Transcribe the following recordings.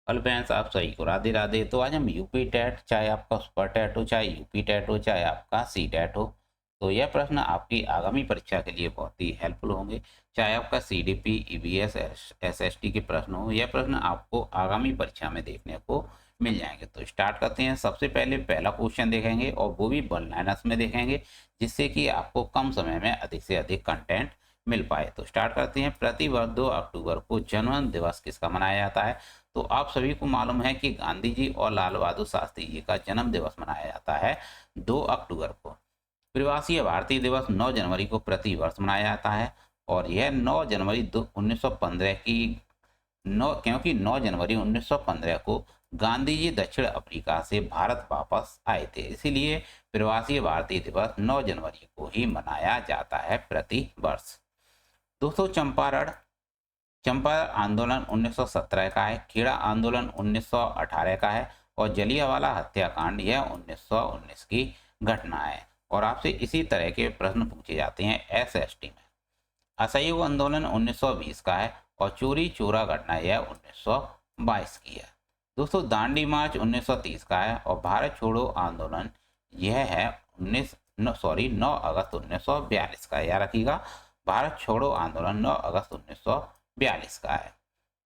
Hello friends, आप सही को राधे राधे। तो आज हम यूपी टेट, चाहे आपका सुपर टेट हो, चाहे यूपी टेट हो, चाहे आपका सी टेट हो, तो यह प्रश्न आपकी आगामी परीक्षा के लिए बहुत ही हेल्पफुल होंगे। चाहे आपका सीडीपी, ईवीएस, एसएसटी के प्रश्न हो, यह प्रश्न आपको आगामी परीक्षा में देखने को मिल जाएंगे। तो स्टार्ट करते हैं। सबसे पहले पहला क्वेश्चन देखेंगे और वो भी वन लाइनर्स में देखेंगे, जिससे कि आपको कम समय में अधिक से अधिक कंटेंट मिल पाए। तो स्टार्ट करते हैं। प्रतिवर्ष 2 अक्टूबर को जन्म दिवस किसका मनाया जाता है? तो आप सभी को मालूम है कि गांधी जी और लाल बहादुर शास्त्री जी का जन्म दिवस मनाया जाता है 2 अक्टूबर को। प्रवासीय भारतीय दिवस 9 जनवरी को प्रति वर्ष मनाया जाता है और यह 9 जनवरी 1915 की 9, क्योंकि 9 जनवरी 1915 को गांधी जी दक्षिण अफ्रीका से भारत वापस आए थे, इसीलिए प्रवासीय भारतीय दिवस 9 जनवरी को ही मनाया जाता है प्रति वर्ष। दोस्तों, चंपारण आंदोलन 1917 का है, खेड़ा आंदोलन 1918 का है और जलियांवाला हत्याकांड यह 1919 की घटना है। और आपसे इसी तरह के प्रश्न पूछे जाते हैं एसएसटी में। असहयोग आंदोलन 1920 का है और चोरी चोरा घटना यह 1922 की है। दोस्तों, दांडी मार्च 1930 का है और भारत छोड़ो आंदोलन यह है 9 अगस्त 1942 का। याद रखिएगा, भारत छोड़ो आंदोलन 9 अगस्त 1942 का है।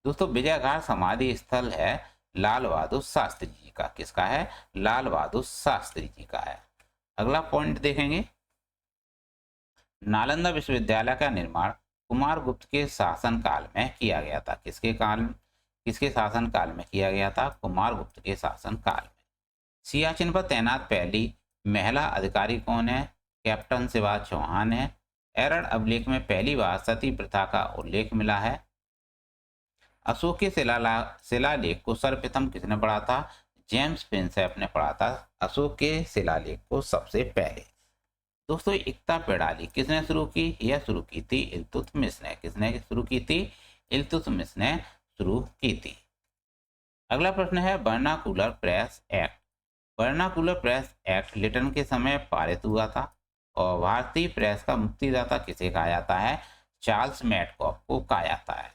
दोस्तों, विजय घाट समाधि स्थल है लाल बहादुर शास्त्री जी का। किसका है? लाल बहादुर शास्त्री जी का है। अगला पॉइंट देखेंगे। नालंदा विश्वविद्यालय का निर्माण कुमार गुप्त के शासन काल में किया गया था। किसके शासन काल में किया गया था? कुमार गुप्त के शासन काल में। सियाचिन पर तैनात पहली महिला अधिकारी कौन है? कैप्टन शिवाज चौहान है। एरन अभिलेख में पहली बार सती प्रथा का उल्लेख मिला है। अशोक के शिलालेख को सर्वप्रथम किसने पढ़ा था? जेम्स प्रिंसेप ने पढ़ा था अशोक के शिलालेख को सबसे पहले। दोस्तों, एकता प्रणाली किसने शुरू की? यह शुरू की थी इल्तुतमिश ने। किसने शुरू की थी? इल्तुतमिश ने शुरू की थी। अगला प्रश्न है vernacular press act. Vernacular press act Lytton के समय पारित हुआ था और भारतीय प्रेस का मुक्तिदाता किसे कहा जाता है? चार्ल्स मैडकॉक को कहा जाता है।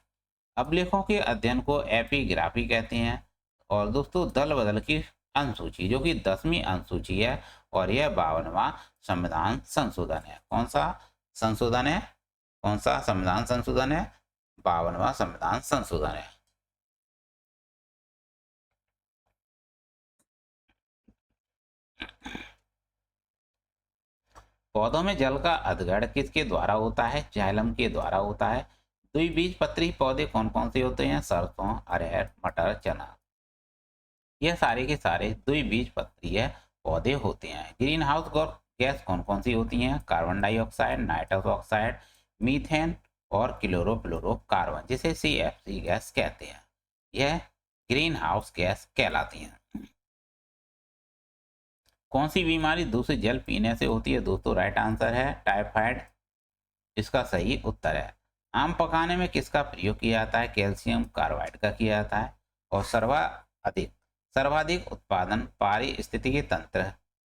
अभिलेखों के अध्ययन को एपिग्राफी कहते हैं। और दोस्तों, दल बदल की अनुसूची जो कि 10वीं अनुसूची है और यह 52वां संविधान संशोधन है। कौन सा संशोधन है? कौन सा संविधान संशोधन है? 52वां संविधान संशोधन है। पौधों में जल का अधिग्रहण किसके द्वारा होता है? जाइलम के द्वारा होता है। द्विबीजपत्री पौधे कौन कौन से होते हैं? सरसों, अरहर, मटर, चना। यह सारे के सारे द्विबीजपत्रीय पौधे होते हैं। ग्रीन हाउस गैस कौन कौन सी होती हैं? Carbon dioxide, nitrous oxide, methane और क्लोरोफ्लोरोकार्बन, जिसे CFC गैस कहते हैं। यह ग्रीन हाउस गैस कहलाती हैं। कौन सी बीमारी दूषित जल पीने से होती है? दोस्तों, राइट आंसर है टाइफाइड। इसका सही उत्तर है। आम पकाने में किसका प्रयोग किया जाता है? कैल्शियम कार्बाइड का किया जाता है। और सर्वाधिक उत्पादन पारिस्थितिकी तंत्र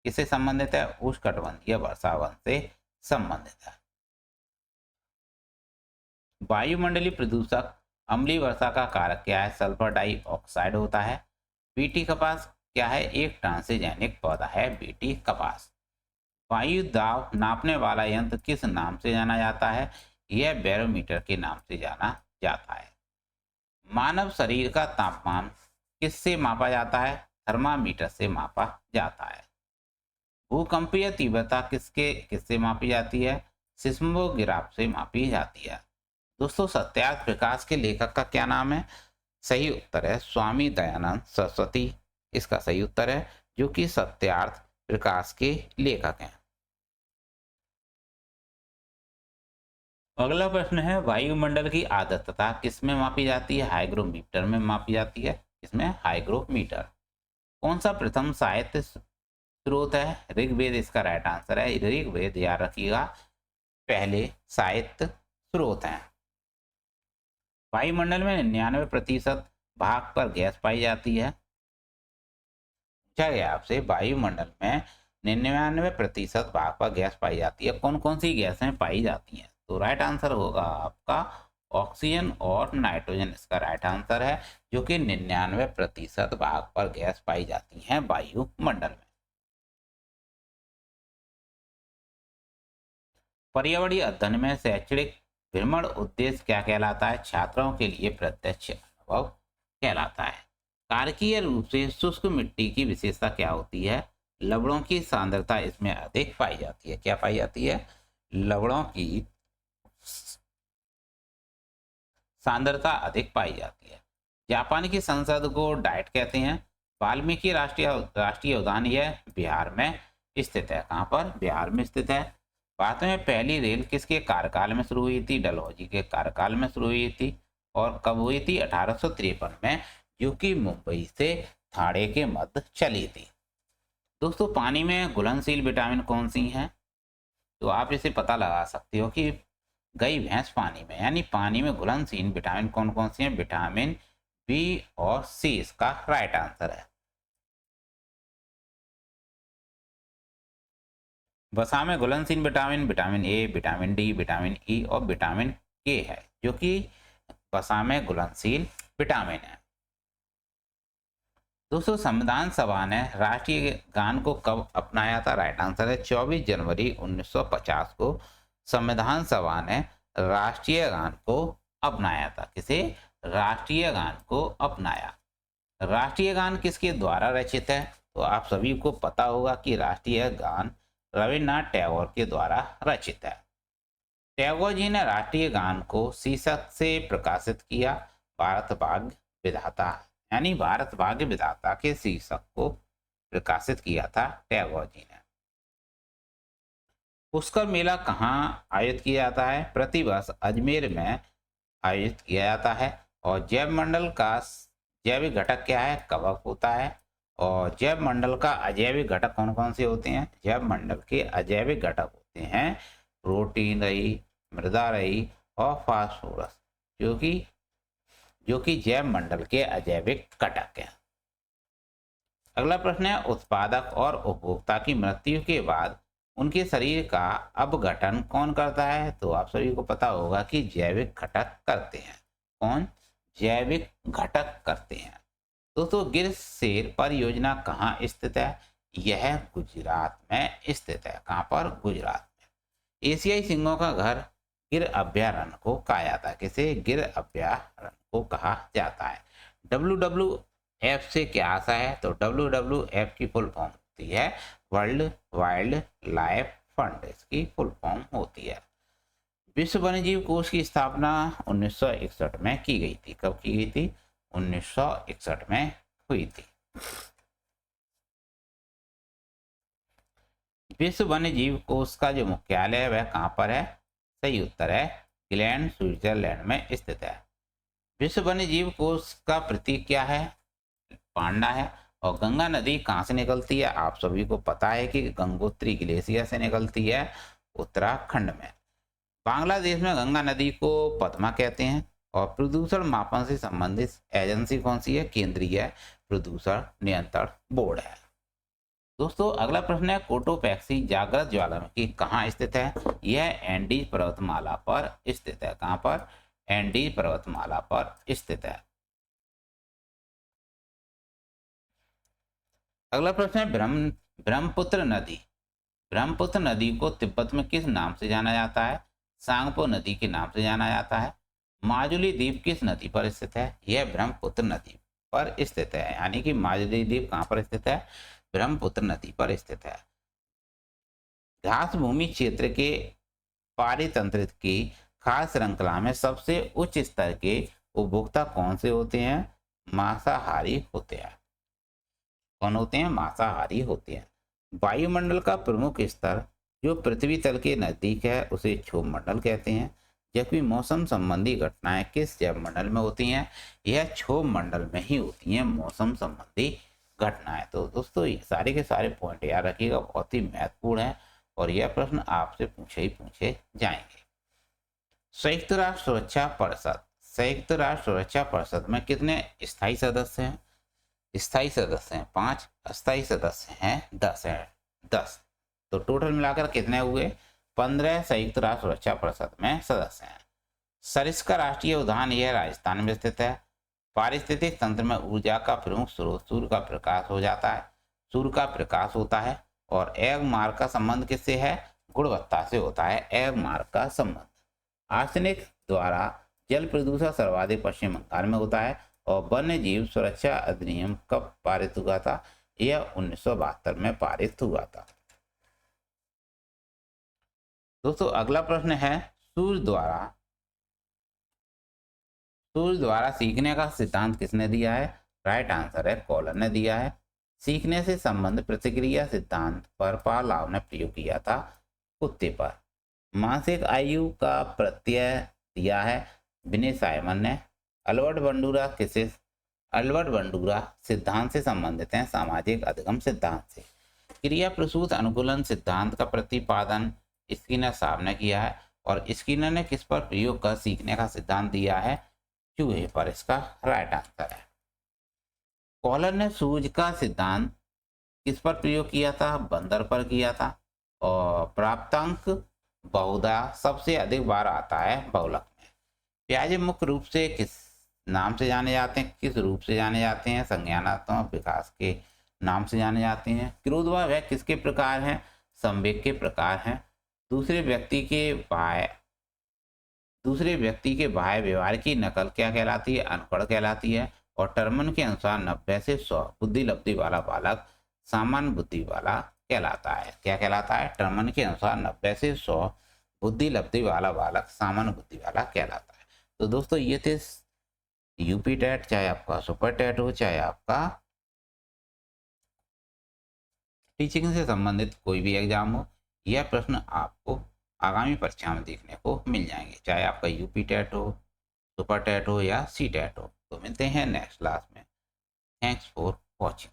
किससे संबंधित है? उष्णकटिबंधीय वर्षावन से संबंधित है। वायुमंडलीय प्रदूषक अम्लीय वर्षा का कारक क्या है? सल्फर डाइऑक्साइड होता है। बीटी कपास क्या है? एक ट्रांसजेनिक पौधा है बीटी कपास। वायु दाब नापने वाला यंत्र किस नाम से जाना जाता है? यह बैरोमीटर के नाम से जाना जाता है। मानव शरीर का तापमान किससे मापा जाता है? थर्मामीटर से मापा जाता है। भूकंपीय तीव्रता किससे मापी जाती है? सिस्मोग्राफ से मापी जाती है। दोस्तों, सत्यार्थ प्रकाश के लेखक का क्या नाम है? सही उत्तर है स्वामी दयानंद सरस्वती। इसका सही उत्तर है, जो कि सत्यार्थ प्रकाश के लेखक हैं। अगला प्रश्न है वायुमंडल की आर्द्रता किस में मापी जाती है? हाइग्रोमीटर में मापी जाती है। इसमें हाइग्रोमीटर। कौन सा प्रथम साहित्य स्रोत है? ऋग्वेद इसका राइट आंसर है। ऋग्वेद याद रखिएगा पहले साहित्य स्रोत है। वायुमंडल में 99% भाग पर गैस पाई जाती है। पूछा गया आपसे वायुमंडल में 99% भाग पर गैस पाई जाती है, कौन कौन सी गैसें पाई जाती हैं? तो राइट आंसर होगा आपका ऑक्सीजन और नाइट्रोजन इसका राइट आंसर है, जो कि 99% भाग पर गैस पाई जाती है वायुमंडल में। पर्यावरणीय अध्ययन में शैक्षणिक भ्रमण उद्देश्य क्या कहलाता है? छात्रों के लिए प्रत्यक्ष अनुभव कहलाता है। कारकीय रूप से शुष्क मिट्टी की विशेषता क्या होती है? लवणों की सांद्रता इसमें अधिक पाई जाती है। क्या पाई जाती है? लवणों की सांद्रता अधिक पाई जाती है। जापान की संसद को डाइट कहते हैं। वाल्मीकि राष्ट्रीय राष्ट्रीय उद्यान यह बिहार में स्थित है। कहाँ पर? बिहार में स्थित है। भारत में पहली रेल किसके कार्यकाल में शुरू हुई थी? डलहौजी के कार्यकाल में शुरू हुई थी। और कब हुई थी? 1853 में, जो कि मुंबई से ठाणे के मध्य चली थी। दोस्तों, पानी में घुलनशील विटामिन कौन सी हैं? तो आप इसे पता लगा सकते हो कि गई भैंस पानी में, यानी पानी में घुलनशील विटामिन कौन कौन सी हैं? विटामिन बी और सी इसका राइट आंसर है। वसा में घुलनशील vitamin vitamin A, vitamin D, vitamin E और विटामिन के है, जो कि वसा में घुलनशील विटामिन है। दोस्तों, संविधान सभा ने राष्ट्रीय गान को कब अपनाया था? राइट आंसर है 24 जनवरी 1950 को संविधान सभा ने राष्ट्रीय गान को अपनाया था। किसे? राष्ट्रीय गान को अपनाया। राष्ट्रीय गान किसके द्वारा रचित है? तो आप सभी को पता होगा कि राष्ट्रीय गान रविन्द्रनाथ टैगोर के द्वारा रचित है। टैगोर जी ने राष्ट्रीय गान को शीर्षक से प्रकाशित किया। भारत भाग्य विधाता, यानी भारत भाग्य विधाता के शीर्षक को प्रकाशित किया था टैगोर जी ने। पुष्कर मेला कहाँ आयोजित किया जाता है? प्रतिवर्ष अजमेर में आयोजित किया जाता है। और जैव मंडल का जैविक घटक क्या है? कवक होता है। और जैव मंडल का अजैविक घटक कौन कौन से होते हैं? जैव मंडल के अजैविक घटक होते हैं प्रोटीन रही, मृदा रही और फास्फोरस, जो कि जैव मंडल के अजैविक घटक हैं। अगला प्रश्न है, उत्पादक और उपभोक्ता की मृत्यु के बाद उनके शरीर का अपघटन कौन करता है? तो आप सभी को पता होगा कि जैविक घटक करते हैं। कौन? जैविक घटक करते हैं। दोस्तों, गिर शेर परियोजना कहाँ स्थित है? यह गुजरात में स्थित है। कहाँ पर? गुजरात में। एशियाई सिंहों का घर गिर अभ्यारण्य को कहा जाता है। किसे? गिर अभ्यारण्य को कहा जाता है। WWF से क्या आशा है? तो WWF की फुल फॉर्म होती है वर्ल्ड वाइल्ड लाइफ फंड, इसकी फुल फॉर्म होती है। विश्व वन्यजीव कोष की स्थापना 1961 में की गई थी। कब की गई थी? 1961 में हुई थी। विश्व वन्यजीव कोष का जो मुख्यालय है वह कहाँ पर है? सही उत्तर है ग्लैंड, स्विट्जरलैंड में स्थित है। विश्व वन्यजीव कोष का प्रतीक क्या है? पांडा है। और गंगा नदी कहाँ से निकलती है? आप सभी को पता है कि गंगोत्री ग्लेशियर से निकलती है, उत्तराखंड में। बांग्लादेश में गंगा नदी को पद्मा कहते हैं। और प्रदूषण मापन से संबंधित एजेंसी कौन सी है? केंद्रीय प्रदूषण नियंत्रण बोर्ड है। दोस्तों, अगला प्रश्न है, कोटोपैक्सी जागृत ज्वालामुखी कहाँ स्थित है? यह एंडीज पर्वतमाला पर स्थित है। कहाँ पर? एंडीज पर्वतमाला पर स्थित है। अगला प्रश्न है, ब्रह्मपुत्र नदी। ब्रह्मपुत्र नदी को तिब्बत में किस नाम से जाना जाता है? सांगपो नदी के नाम से जाना जाता है। माजुली द्वीप किस नदी पर स्थित है? यह ब्रह्मपुत्र नदी पर स्थित है। यानी कि माजुली द्वीप कहाँ पर स्थित है? ब्रह्मपुत्र नदी पर स्थित है। घास भूमि क्षेत्र के पारितंत्र की खाद्य श्रृंखला में सबसे उच्च स्तर के उपभोक्ता कौन से होते हैं? मांसाहारी होते हैं। कौन होते हैं? मांसाहारी होते हैं। वायुमंडल का प्रमुख स्तर जो पृथ्वी तल के नजदीक है उसे क्षोभ मंडल कहते हैं। जबकि मौसम संबंधी घटनाएं किस जैव मंडल में होती हैं? यह क्षोभ मंडल में ही होती हैं मौसम संबंधी घटनाएं। तो दोस्तों, ये सारे के सारे पॉइंट याद रखिएगा, बहुत ही महत्वपूर्ण है और यह प्रश्न आपसे पूछे जाएंगे। संयुक्त राष्ट्र सुरक्षा परिषद, संयुक्त राष्ट्र सुरक्षा परिषद में कितने स्थायी सदस्य हैं? स्थायी सदस्य हैं 5, अस्थायी सदस्य हैं 10 है 10। तो टोटल मिलाकर कितने हुए? 15 संयुक्त राष्ट्र सुरक्षा परिषद में सदस्य हैं। सरिस्का राष्ट्रीय उद्यान यह राजस्थान में स्थित है। पारिस्थितिक तंत्र में ऊर्जा का प्रमुख स्रोत सूर्य का प्रकाश हो जाता है, सूर्य का प्रकाश होता है। और एग मार्ग का संबंध किससे है? गुणवत्ता से होता है एग मार्ग का संबंध। आर्सेनिक द्वारा जल प्रदूषण सर्वाधिक पश्चिम बंगाल में होता है। और वन्य जीव सुरक्षा अधिनियम कब पारित हुआ था? यह 1972 में पारित हुआ था। दोस्तों अगला प्रश्न है, सूर्य द्वारा सीखने का सिद्धांत किसने दिया है? राइट आंसर है कॉलर ने दिया है। सीखने से संबंध प्रतिक्रिया सिद्धांत पर पावलोव ने प्रयोग किया था कुत्ते पर। मानसिक आयु का प्रत्यय दिया है विनय साइमन ने। अल्बर्ट बंडूरा सिद्धांत से संबंधित हैं सामाजिक अधिगम सिद्धांत से। क्रिया प्रसूत अनुकूलन सिद्धांत का प्रतिपादन स्किनर साहब ने किया है। और स्किनर ने किस पर प्रयोग कर सीखने का सिद्धांत दिया है? चूहे पर इसका राइट आंसर है। कॉलर ने सूझ का सिद्धांत किस पर प्रयोग किया था? बंदर पर किया था। और प्राप्तांक बहुधा सबसे अधिक बार आता है बहुलक में। प्याजे मुख्य रूप से किस नाम से जाने जाते हैं? किस रूप से जाने जाते हैं? संज्ञानात्मक विकास के नाम से जाने जाते हैं। क्रोध व भय किसके प्रकार हैं? संवेग के प्रकार हैं। दूसरे व्यक्ति के बाह्य व्यवहार की नकल क्या कहलाती है? अनुकरण कहलाती है। और टर्मन के अनुसार 90 से 100 बुद्धि लब्धि वाला बालक सामान्य बुद्धि वाला कहलाता है। क्या कहलाता है? टर्मन के अनुसार 90 से 100 बुद्धि लब्धि वाला बालक सामान्य बुद्धि वाला कहलाता है। तो दोस्तों ये थे यूपी टेट, चाहे आपका सुपर टेट हो, चाहे आपका टीचिंग से संबंधित कोई भी एग्जाम हो, यह प्रश्न आपको आगामी परीक्षा में देखने को मिल जाएंगे, चाहे आपका यूपी टेट हो, सुपर टेट हो या सी टेट हो। तो मिलते हैं नेक्स्ट क्लास में। Thanks for watching.